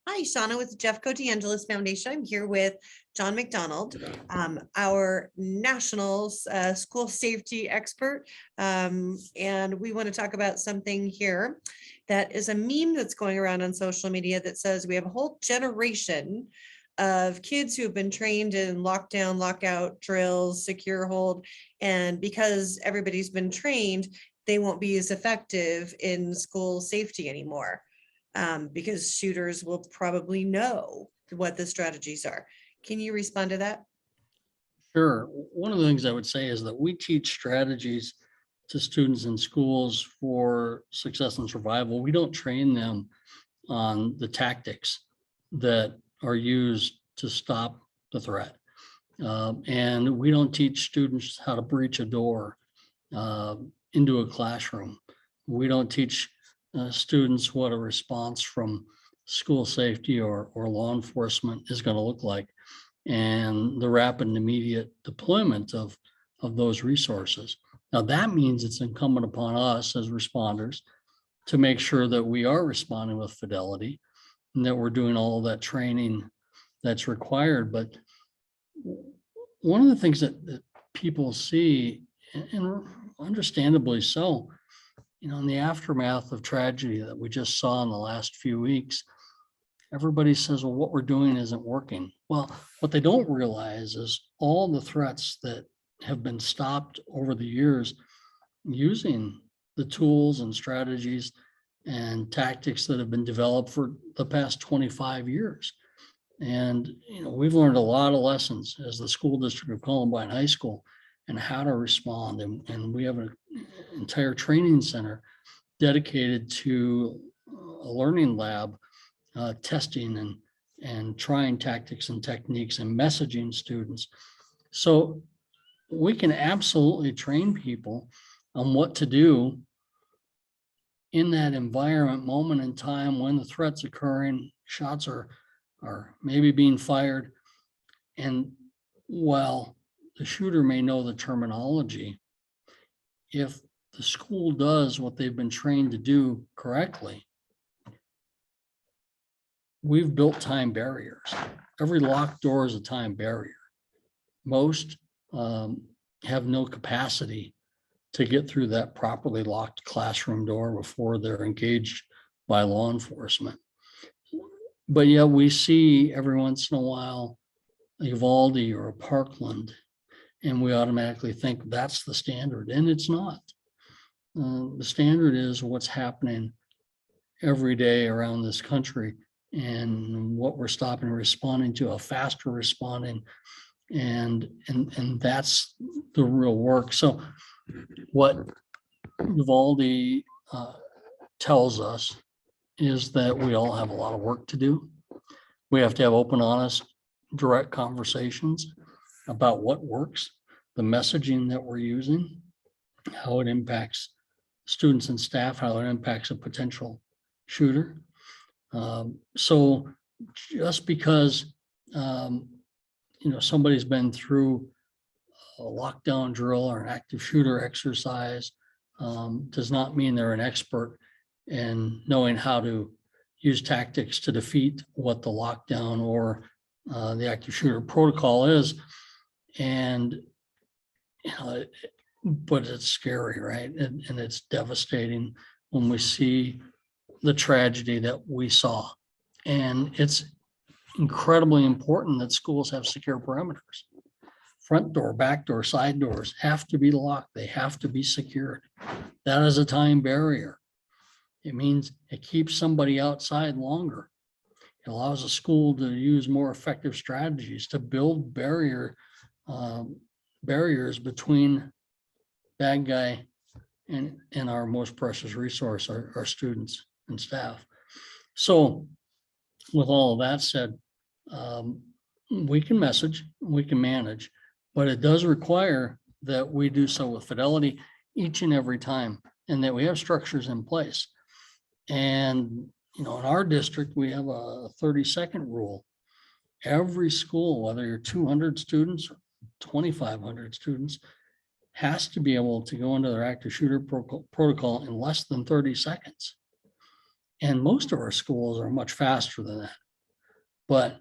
Hi, Shauna with the Jeffco DeAngelis Foundation. I'm here with John McDonald, our national school safety expert. And we want to talk about something here that is a meme that's going around on social media that says we have a whole generation of kids who have been trained in lockdown, lockout drills, secure hold. And because everybody's been trained, they won't be as effective in school safety anymore. Because shooters will probably know what the strategies are. Can you respond to that? Sure. One of the things I would say is that we teach strategies to students in schools for success and survival. We don't train them on the tactics that are used to stop the threat. And we don't teach students how to breach a door into a classroom. We don't teach students what a response from school safety or law enforcement is going to look like, and the rapid and immediate deployment of those resources. Now, that means it's incumbent upon us as responders to make sure that we are responding with fidelity and that we're doing all of that training that's required. But one of the things that people see, and understandably so, in the aftermath of tragedy that we just saw in the last few weeks, everybody says, well, what we're doing isn't working. Well, what they don't realize is all the threats that have been stopped over the years using the tools and strategies and tactics that have been developed for the past 25 years. And, we've learned a lot of lessons as the school district of Columbine High School and how to respond. And we have an entire training center dedicated to a learning lab, testing and trying tactics and techniques and messaging students. So we can absolutely train people on what to do in that environment, moment in time when the threat's occurring, shots are maybe being fired. And while the shooter may know the terminology, if the school does what they've been trained to do correctly, we've built time barriers. Every locked door is a time barrier. Most have no capacity to get through that properly locked classroom door before they're engaged by law enforcement. But yet we see every once in a while a Uvalde or a Parkland, and we automatically think that's the standard, and it's not. The standard is what's happening every day around this country and what we're stopping and responding to, a faster responding, and that's the real work. So what Uvalde tells us is that we all have a lot of work to do. We have to have open, honest, direct conversations about what works, the messaging that we're using, how it impacts students and staff, how it impacts a potential shooter. So just because somebody's been through a lockdown drill or an active shooter exercise does not mean they're an expert in knowing how to use tactics to defeat what the lockdown or the active shooter protocol is. And but it's scary, right? And it's devastating when we see the tragedy that we saw. And it's incredibly important that schools have secure perimeters. Front door, back door, side doors have to be locked. They have to be secured. That is a time barrier. It means it keeps somebody outside longer. It allows a school to use more effective strategies to build barriers between bad guy and our most precious resource, our students and staff. So with all of that said, we can message, we can manage, but it does require that we do so with fidelity each and every time, and that we have structures in place. And, in our district, we have a 30-second rule. Every school, whether you're 200 students or 2,500 students, has to be able to go into their active shooter protocol in less than 30 seconds. And most of our schools are much faster than that. but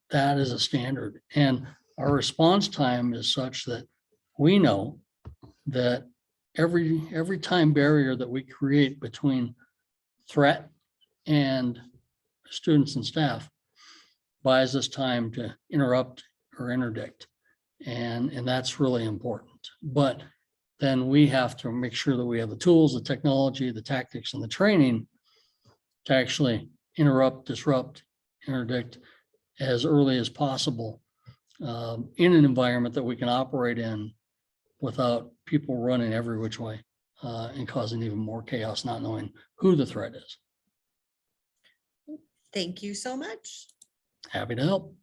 that is a standard. And our response time is such that we know that every time barrier that we create between threat and students and staff buys us time to interrupt or interdict. And that's really important. But then we have to make sure that we have the tools, the technology, the tactics, and the training to actually interrupt, disrupt, interdict as early as possible in an environment that we can operate in without people running every which way and causing even more chaos, not knowing who the threat is. Thank you so much. Happy to help.